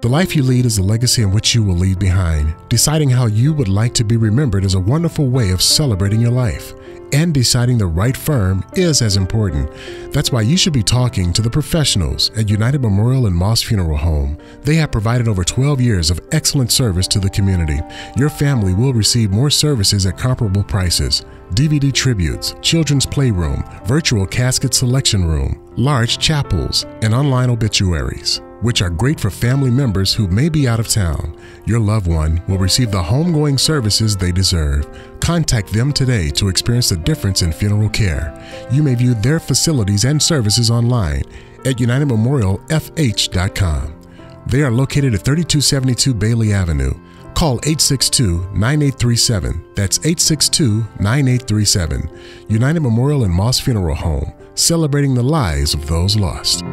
The life you lead is the legacy in which you will leave behind. Deciding how you would like to be remembered is a wonderful way of celebrating your life. And deciding the right firm is as important. That's why you should be talking to the professionals at United Memorial and Moss Funeral Home. They have provided over 12 years of excellent service to the community. Your family will receive more services at comparable prices. DVD tributes, children's playroom, virtual casket selection room, large chapels, and online obituaries, which are great for family members who may be out of town. Your loved one will receive the homegoing services they deserve. Contact them today to experience the difference in funeral care. You may view their facilities and services online at UnitedMemorialFH.com. They are located at 3272 Bailey Avenue. Call 862-9837. That's 862-9837. United Memorial and Moss Funeral Home, celebrating the lives of those lost.